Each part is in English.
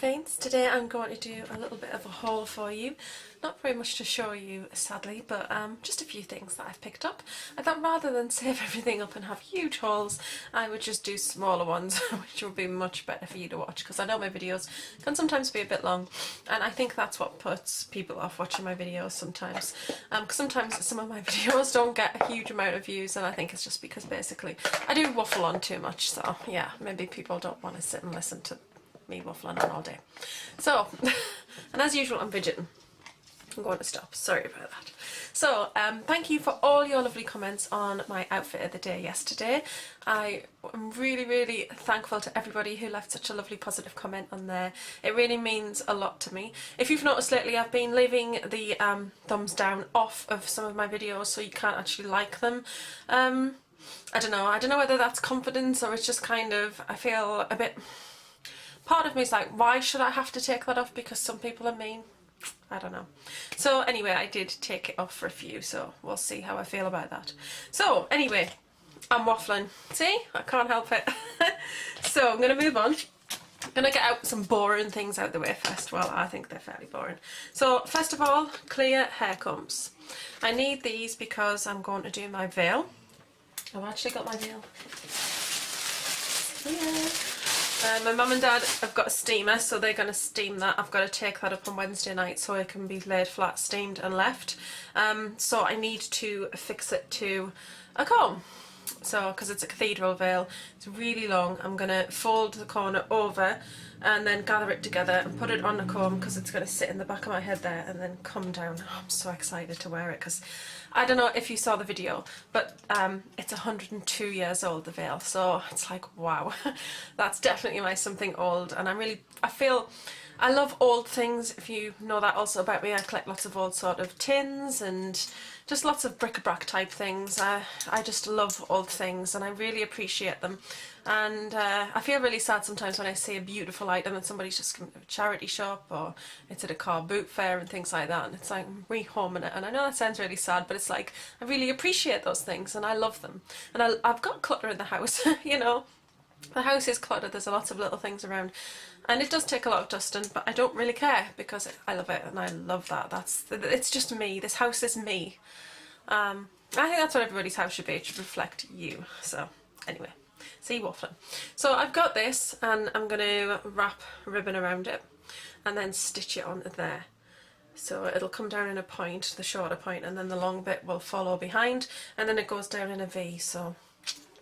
Faints. Today I'm going to do a little bit of a haul for you. Not very much to show you sadly, but just a few things that I've picked up. I thought rather than save everything up and have huge hauls, I would just do smaller ones which would be much better for you to watch, because I know my videos can sometimes be a bit long and I think that's what puts people off watching my videos sometimes, because sometimes some of my videos don't get a huge amount of views, and I think it's just because basically I do waffle on too much. So yeah, maybe people don't want to sit and listen to me waffling on all day. So, and as usual I'm fidgeting. I'm going to stop, sorry about that. So, thank you for all your lovely comments on my outfit of the day yesterday. I am really thankful to everybody who left such a lovely positive comment on there. It really means a lot to me. If you've noticed lately, I've been leaving the thumbs down off of some of my videos so you can't actually like them. I don't know whether that's confidence or it's just kind of, I feel a bit, part of me is like, why should I have to take that off because some people are mean? I don't know. So anyway, I did take it off for a few, so we'll see how I feel about that. So anyway, I'm waffling. See? I can't help it. So I'm going to move on. I'm going to get out some boring things out the way first. Well, I think they're fairly boring. So first of all, clear hair combs. I need these because I'm going to do my veil. I've actually got my veil. Yeah. My mum and dad have got a steamer, so they're going to steam that. I've got to take that up on Wednesday night so it can be laid flat, steamed and left. So I need to fix it to a comb. So, because it's a cathedral veil, it's really long. I'm going to fold the corner over and then gather it together and put it on the comb because it's going to sit in the back of my head there and then come down. Oh, I'm so excited to wear it because I don't know if you saw the video, but it's 102 years old, the veil, so it's like, wow. That's definitely my something old, and I love old things. If you know that also about me, I collect lots of old sort of tins and just lots of bric-a-brac type things. I just love old things and I really appreciate them, and I feel really sad sometimes when I see a beautiful item and somebody's just come to a charity shop or it's at a car boot fair and things like that, and it's like I'm rehoming it, and I know that sounds really sad, but it's like I really appreciate those things and I love them. And I've got clutter in the house. You know, the house is cluttered, there's lots of little things around and it does take a lot of dusting, but I don't really care because I love it and I love that. It's just me. This house is me. I think that's what everybody's house should be. It should reflect you. So anyway, see, waffling. So I've got this and I'm going to wrap ribbon around it and then stitch it onto there. So it'll come down in a point, the shorter point, and then the long bit will follow behind and then it goes down in a V. So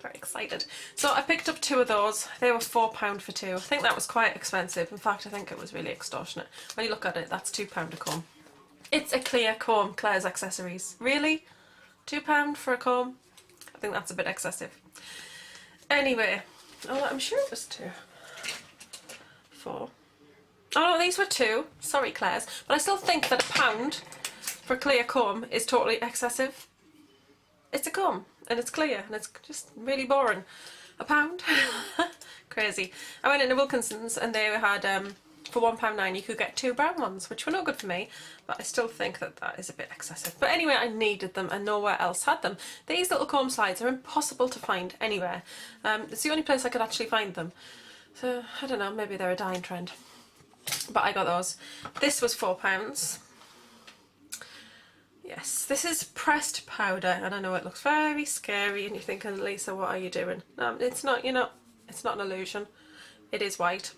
very excited. So I picked up two of those. They were £4 for two. I think that was quite expensive. In fact, I think it was really extortionate. When you look at it, that's £2 a comb. It's a clear comb, Claire's Accessories. Really? £2 for a comb? I think that's a bit excessive. Anyway, oh, I'm sure it was £2. £4. Oh no, these were £2. Sorry, Claire's. But I still think that £1 for a clear comb is totally excessive. It's a comb and it's clear and it's just really boring. £1? Crazy. I went into Wilkinson's and they had for £1.9 you could get 2 brown ones, which were no good for me, but I still think that that is a bit excessive. But anyway, I needed them and nowhere else had them. These little comb slides are impossible to find anywhere. It's the only place I could actually find them. So I don't know, maybe they're a dying trend. But I got those. This was £4. Yes, this is pressed powder, and I know it looks very scary and you're thinking, Lisa, what are you doing? It's not, you know, it's not an illusion. It is white.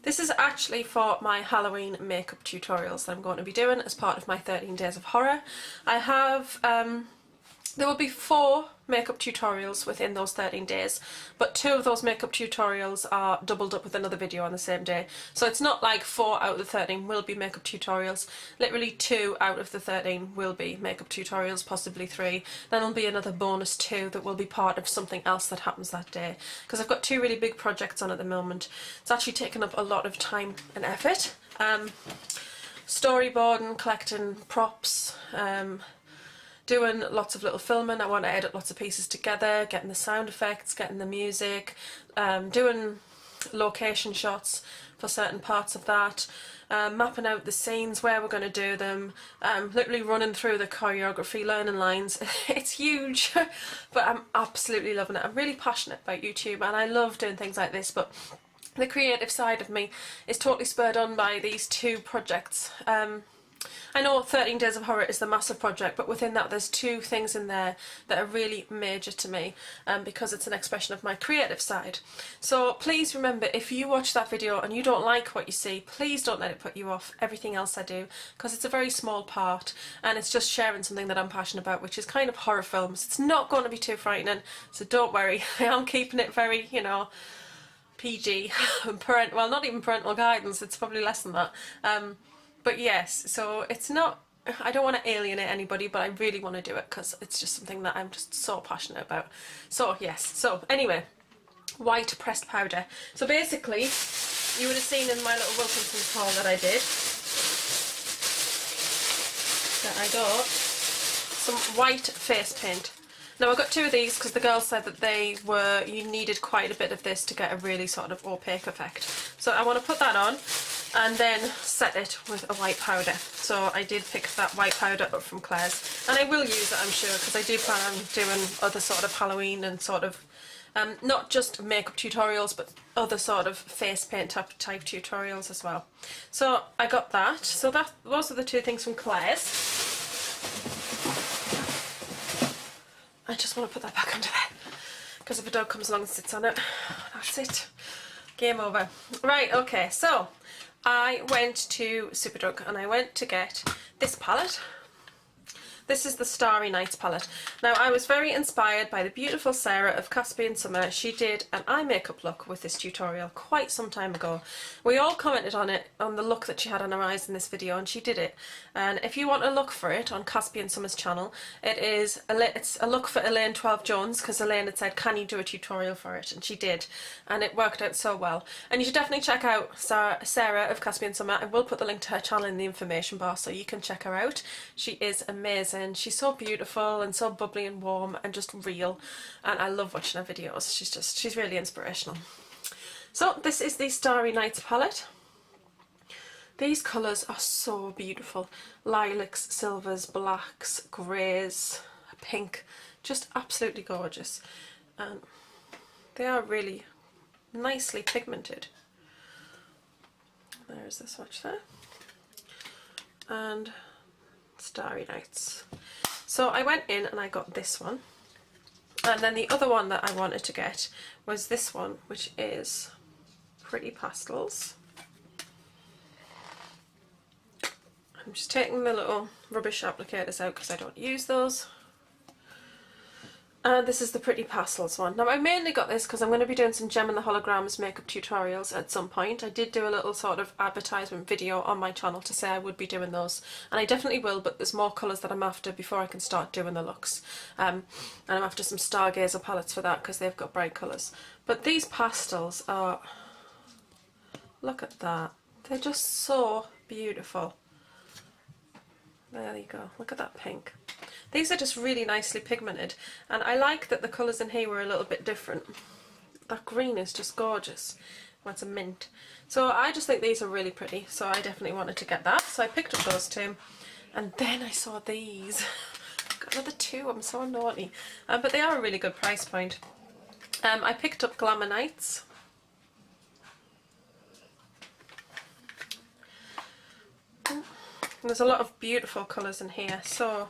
This is actually for my Halloween makeup tutorials that I'm going to be doing as part of my 13 Days of Horror. I have, there will be 4 makeup tutorials within those 13 days, but 2 of those makeup tutorials are doubled up with another video on the same day. So it's not like 4 out of the 13 will be makeup tutorials. Literally 2 out of the 13 will be makeup tutorials, possibly 3. Then there'll be another bonus 2 that will be part of something else that happens that day. Because I've got 2 really big projects on at the moment. It's actually taken up a lot of time and effort. Storyboarding, collecting props, doing lots of little filming. I want to edit lots of pieces together, getting the sound effects, getting the music, doing location shots for certain parts of that, mapping out the scenes, where we're going to do them, literally running through the choreography, learning lines. It's huge, but I'm absolutely loving it. I'm really passionate about YouTube and I love doing things like this, but the creative side of me is totally spurred on by these two projects. I know 13 Days of Horror is the massive project, but within that there's two things in there that are really major to me, because it's an expression of my creative side. So please remember, if you watch that video and you don't like what you see, please don't let it put you off everything else I do, because it's a very small part and it's just sharing something that I'm passionate about, which is kind of horror films. It's not going to be too frightening, so don't worry. I am keeping it very, you know, PG, well, not even parental guidance, it's probably less than that. But yes, so it's not, I don't want to alienate anybody, but I really want to do it because it's just something that I'm just so passionate about. So yes, so anyway, white pressed powder. So basically, you would have seen in my little Wilkinson's haul that I did, that I got some white face paint. Now I got two of these because the girls said that you needed quite a bit of this to get a really sort of opaque effect. So I want to put that on and then set it with a white powder. So I did pick that white powder up from Claire's, and I will use it, I'm sure, because I do plan on doing other sort of Halloween and sort of not just makeup tutorials, but other sort of face paint type tutorials as well. So I got that. So those are the two things from Claire's. I just want to put that back under there, because if a dog comes along and sits on it, that's it. Game over. Right, okay, so I went to Superdrug and I went to get this palette. This is the Starry Nights palette. Now I was very inspired by the beautiful Sarah of Caspian Summer. She did an eye makeup look with this tutorial quite some time ago. We all commented on it, on the look that she had on her eyes in this video, and she did it. And if you want to look for it on Caspian Summer's channel, it's a look for Elaine 12 Jones, because Elaine had said, can you do a tutorial for it? And she did, and it worked out so well. And you should definitely check out Sarah of Caspian Summer. I will put the link to her channel in the information bar so you can check her out. She is amazing. She's so beautiful and so bubbly and warm and just real, and I love watching her videos. She's really inspirational. So this is the Starry Nights palette. These colours are so beautiful. Lilacs, silvers, blacks, greys, pink, just absolutely gorgeous. And they are really nicely pigmented. There's the swatch there. And Starry Nights. So I went in and I got this one, and then the other one that I wanted to get was this one, which is Pretty Pastels. I'm just taking the little rubbish applicators out because I don't use those. And this is the Pretty Pastels one. Now I mainly got this because I'm going to be doing some Gem and the Holograms makeup tutorials at some point. I did do a little sort of advertisement video on my channel to say I would be doing those, and I definitely will, but there's more colours that I'm after before I can start doing the looks. And I'm after some Stargazer palettes for that because they've got bright colours. But these pastels are, look at that, they're just so beautiful. There you go, look at that pink. These are just really nicely pigmented, and I like that the colours in here were a little bit different. That green is just gorgeous. Well, it's a mint. So I just think these are really pretty, so I definitely wanted to get that. So I picked up those two, and then I saw these. Got another two, I'm so naughty. But they are a really good price point. I picked up Glamour Nights. There's a lot of beautiful colours in here, so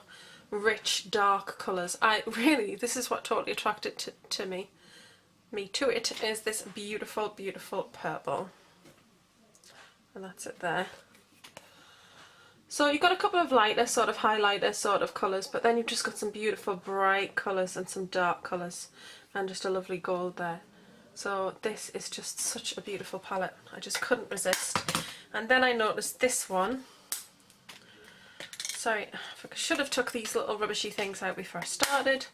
rich, dark colours. This is what totally attracted to me to it, is this beautiful, beautiful purple. And that's it there. So you've got a couple of lighter, sort of highlighter sort of colours, but then you've just got some beautiful bright colours and some dark colours, and just a lovely gold there. So this is just such a beautiful palette. I just couldn't resist. And then I noticed this one. Sorry, I should have took these little rubbishy things out before I started.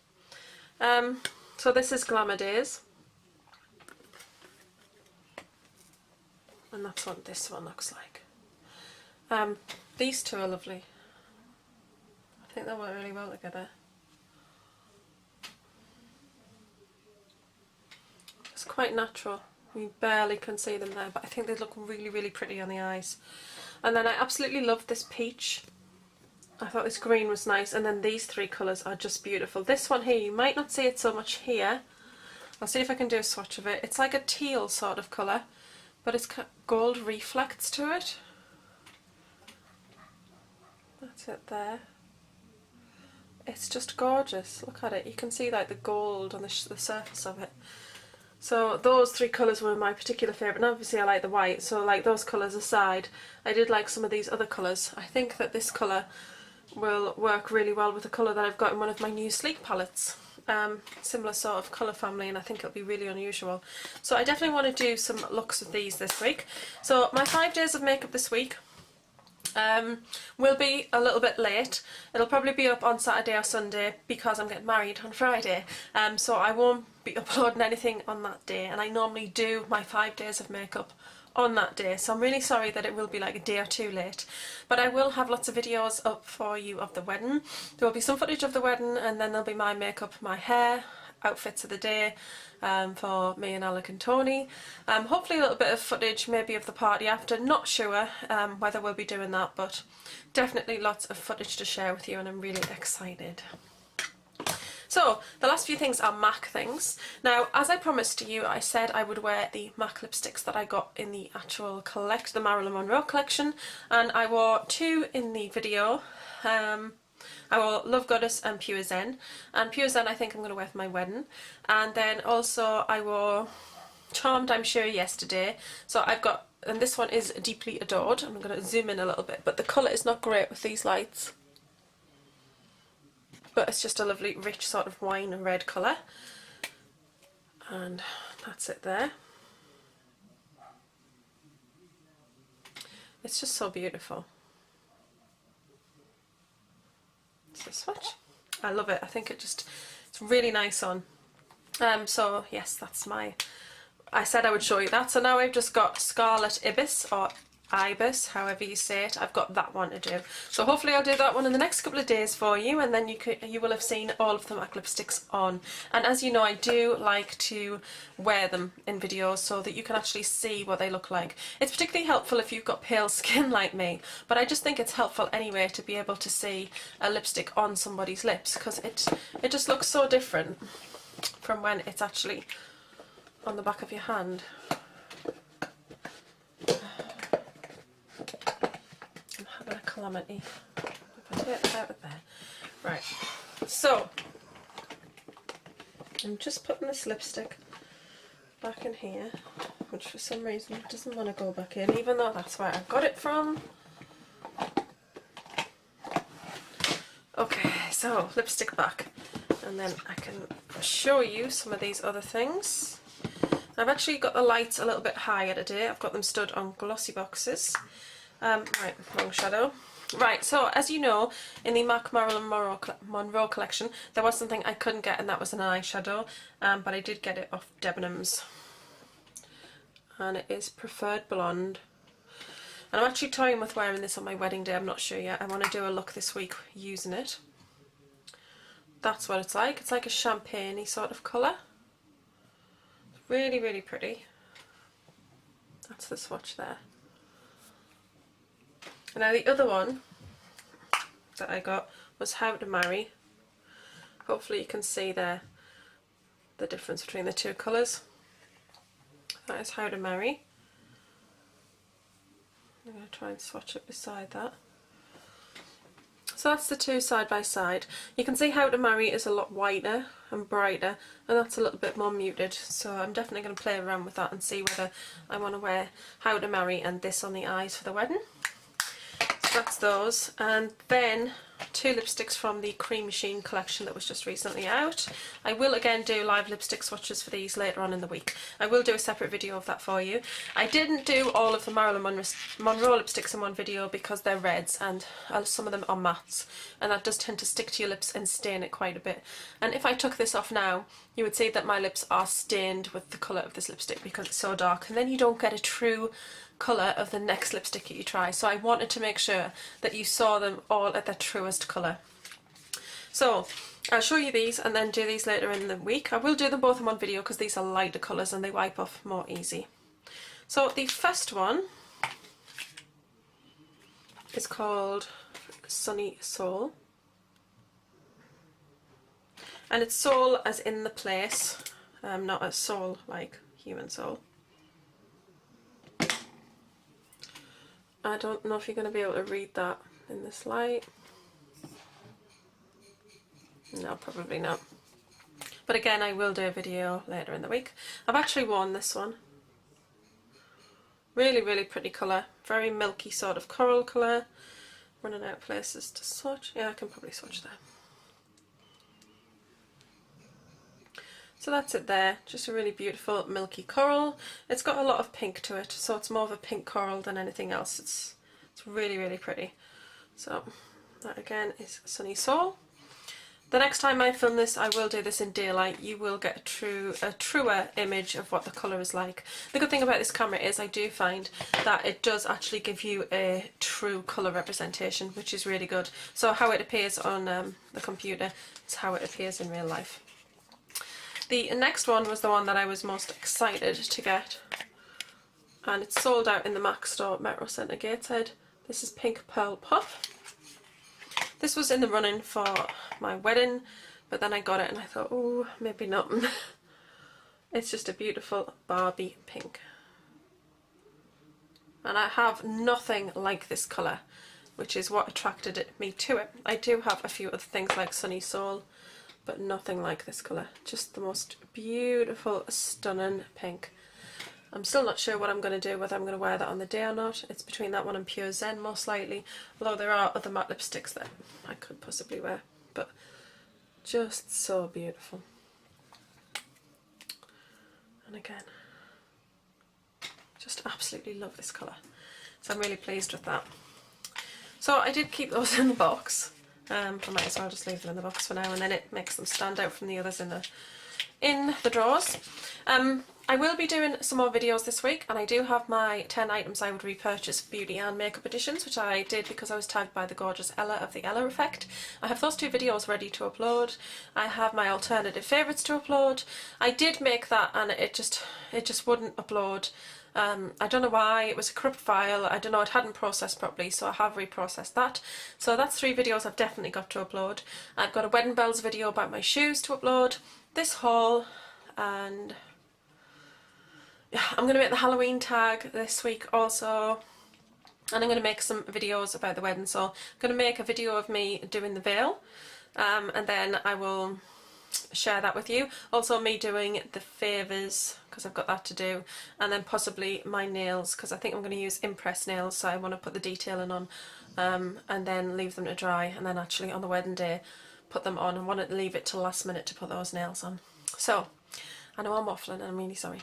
So this is Glamour Days. And that's what this one looks like. These two are lovely. I think they work really well together. It's quite natural. You barely can see them there, but I think they look really, really pretty on the eyes. And then I absolutely love this peach. I thought this green was nice, and then these three colours are just beautiful. This one here, you might not see it so much here. I'll see if I can do a swatch of it. It's like a teal sort of colour, but it's got gold reflects to it. That's it there. It's just gorgeous. Look at it. You can see like the gold on the surface of it. So those three colours were my particular favourite, and obviously I like the white, so like those colours aside, I did like some of these other colours. I think that this colour will work really well with the colour that I've got in one of my new Sleek palettes. Similar sort of colour family, and I think it'll be really unusual. So I definitely want to do some looks with these this week. So my 5 days of makeup this week will be a little bit late. It'll probably be up on Saturday or Sunday because I'm getting married on Friday, so I won't be uploading anything on that day, and I normally do my 5 days of makeup on that day, so I'm really sorry that it will be like a day or two late, but I will have lots of videos up for you of the wedding. There will be some footage of the wedding, and then there'll be my makeup, my hair, outfits of the day for me and Alec and Tony. Hopefully a little bit of footage maybe of the party after, not sure whether we'll be doing that, but definitely lots of footage to share with you, and I'm really excited. So the last few things are MAC things. Now, as I promised to you, I said I would wear the MAC lipsticks that I got in the actual the Marilyn Monroe collection, and I wore 2 in the video. I wore Love Goddess and Pure Zen, and Pure Zen I think I'm going to wear for my wedding, and then also I wore Charmed, I'm sure, yesterday. So I've got, and this one is Deeply Adored. I'm going to zoom in a little bit, but the colour is not great with these lights, but it's just a lovely rich sort of wine and red colour, and that's it there. It's just so beautiful. It's a swatch. I love it. I think it's really nice on. So yes, that's I said I would show you that. So now I've just got Scarlet Ibis, or Ibis, however you say it. I've got that one to do. So hopefully I'll do that one in the next couple of days for you, and then you will have seen all of the MAC lipsticks on. And as you know, I do like to wear them in videos so that you can actually see what they look like. It's particularly helpful if you've got pale skin like me, but I just think it's helpful anyway to be able to see a lipstick on somebody's lips, because it just looks so different from when it's actually on the back of your hand. A calamity. If I get it out of there. Right, so I'm just putting this lipstick back in here, which for some reason doesn't want to go back in, even though that's where I got it from. Okay, so lipstick back, and then I can show you some of these other things. I've actually got the lights a little bit higher today. I've got them stood on glossy boxes. Right, wrong shadow. Right, so as you know, in the MAC Marilyn Monroe collection, there was something I couldn't get, and that was an eyeshadow, but I did get it off Debenhams, and it is Preferred Blonde. And I'm actually toying with wearing this on my wedding day. I'm not sure yet. I want to do a look this week using it. That's what it's like. It's like a champagne-y sort of colour. Really, really pretty. That's the swatch there. And now the other one that I got was How to Marry. Hopefully you can see there the difference between the two colours. That is How to Marry. I'm going to try and swatch it beside that. So that's the two side by side. You can see How to Marry is a lot whiter and brighter, and that's a little bit more muted, so I'm definitely going to play around with that and see whether I want to wear How to Marry and this on the eyes for the wedding. So that's those, and then 2 lipsticks from the Cremesheen collection that was just recently out. I will again do live lipstick swatches for these later on in the week. I will do a separate video of that for you. I didn't do all of the Marilyn Monroe lipsticks in one video because they're reds, and some of them are mattes, and that does tend to stick to your lips and stain it quite a bit. And if I took this off now, you would see that my lips are stained with the colour of this lipstick because it's so dark, and then you don't get a true colour of the next lipstick that you try. So I wanted to make sure that you saw them all at their truest colour. So I'll show you these and then do these later in the week. I will do them both in one video because these are lighter colours and they wipe off more easy. So the first one is called Sunny Soul, and it's soul as in the place, not a soul like human soul. I don't know if you're going to be able to read that in this light. No, probably not. But again, I will do a video later in the week. I've actually worn this one. Really, really pretty colour. Very milky sort of coral colour. Running out of places to swatch. Yeah, I can probably swatch there. So that's it there. Just a really beautiful milky coral. It's got a lot of pink to it, so it's more of a pink coral than anything else. It's really, really pretty. So that again is Sunny Soul. The next time I film this, I will do this in daylight. You will get a truer image of what the colour is like. The good thing about this camera is I do find that it does actually give you a true colour representation, which is really good. So how it appears on the computer is how it appears in real life. The next one was the one that I was most excited to get, and it's sold out in the MAC store, Metro Centre Gateshead. This is Pink Pearl Pop. This was in the running for my wedding, but then I got it and I thought, oh, maybe not. It's just a beautiful Barbie pink. And I have nothing like this colour, which is what attracted me to it. I do have a few other things like Sunny Soul, but nothing like this colour. Just the most beautiful, stunning pink. I'm still not sure what I'm going to do, whether I'm going to wear that on the day or not. It's between that one and Pure Zen most likely, although there are other matte lipsticks that I could possibly wear, but just so beautiful. And again, just absolutely love this colour, so I'm really pleased with that. So I did keep those in the box. I might as well just leave them in the box for now, and then it makes them stand out from the others in the drawers. I will be doing some more videos this week, and I do have my 10 items I would repurchase beauty and makeup editions, which I did because I was tagged by the gorgeous Ella of the Ella Effect. I have those 2 videos ready to upload. I have my alternative favourites to upload. I did make that and it just wouldn't upload. I don't know why. It was a corrupt file. I don't know, it hadn't processed properly, so I have reprocessed that. So that's 3 videos I've definitely got to upload. I've got a wedding bells video about my shoes to upload, this haul, and I'm going to make the Halloween tag this week also, and I'm going to make some videos about the wedding. So I'm going to make a video of me doing the veil, and then I will share that with you. Also me doing the favours, because I've got that to do, and then possibly my nails, because I think I'm going to use impress nails, so I want to put the detailing on, and then leave them to dry, and then actually on the wedding day put them on. I want to leave it till last minute to put those nails on. So I know I'm waffling and I'm really sorry.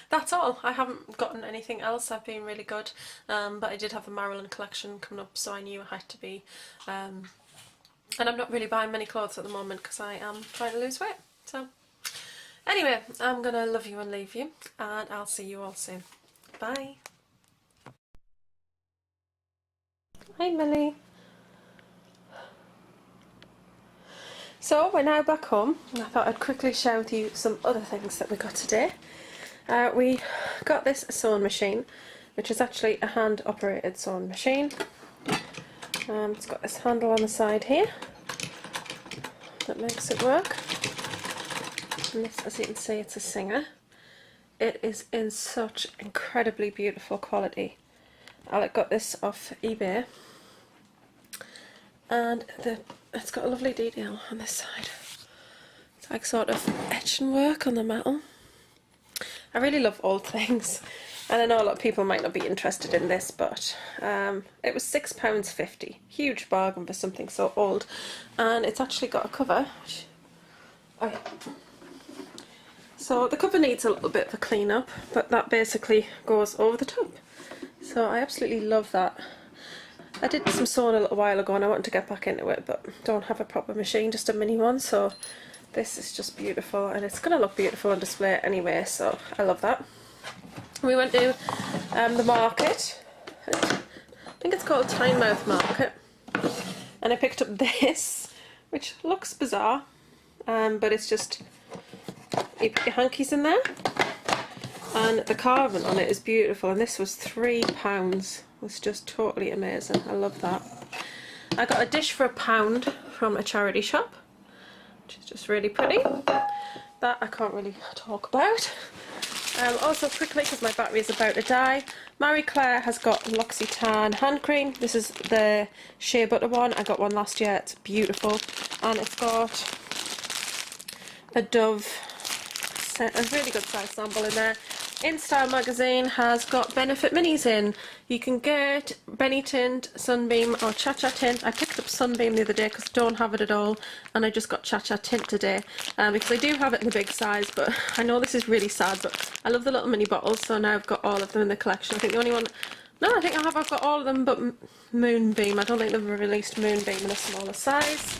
That's all. I haven't gotten anything else. I've been really good, but I did have a Marilyn collection coming up, so I knew I had to be, and I'm not really buying many clothes at the moment because I am trying to lose weight. So anyway, I'm gonna love you and leave you, and I'll see you all soon. Bye. Hi Millie. So we're now back home, and I thought I'd quickly share with you some other things that we got today. We got this sewing machine, which is actually a hand operated sewing machine. It's got this handle on the side here that makes it work, and this, as you can see, it's a Singer. It is in such incredibly beautiful quality. I got this off eBay, and it's got a lovely detail on this side. It's like sort of etching work on the metal. I really love old things, and I know a lot of people might not be interested in this, but it was £6.50. Huge bargain for something so old. And it's actually got a cover. Oh yeah. So the cover needs a little bit of a clean up, but that basically goes over the top. So I absolutely love that. I did some sewing a little while ago and I wanted to get back into it, but don't have a proper machine, just a mini one, so this is just beautiful, and it's going to look beautiful on display anyway, so I love that. We went to the market, I think it's called Tynemouth Market, and I picked up this, which looks bizarre, but it's just, you put your hankies in there, and the carving on it is beautiful, and this was £3. Was just totally amazing. I love that. I got a dish for £1 from a charity shop, which is just really pretty. That I can't really talk about. Also quickly, because my battery is about to die, Marie Claire has got L'Occitane hand cream. This is the shea butter one. I got one last year. It's beautiful, and it's got a Dove, a really good size sample in there. InStyle magazine has got Benefit Minis in. You can get Benny Tint, Sunbeam or Cha Cha Tint. I picked up Sunbeam the other day because I don't have it at all, and I just got Cha Cha Tint today because I do have it in the big size, but I know this is really sad, but I love the little mini bottles, so now I've got all of them in the collection. I think the only one, no, I think I've got all of them but Moonbeam. I don't think they've released Moonbeam in a smaller size.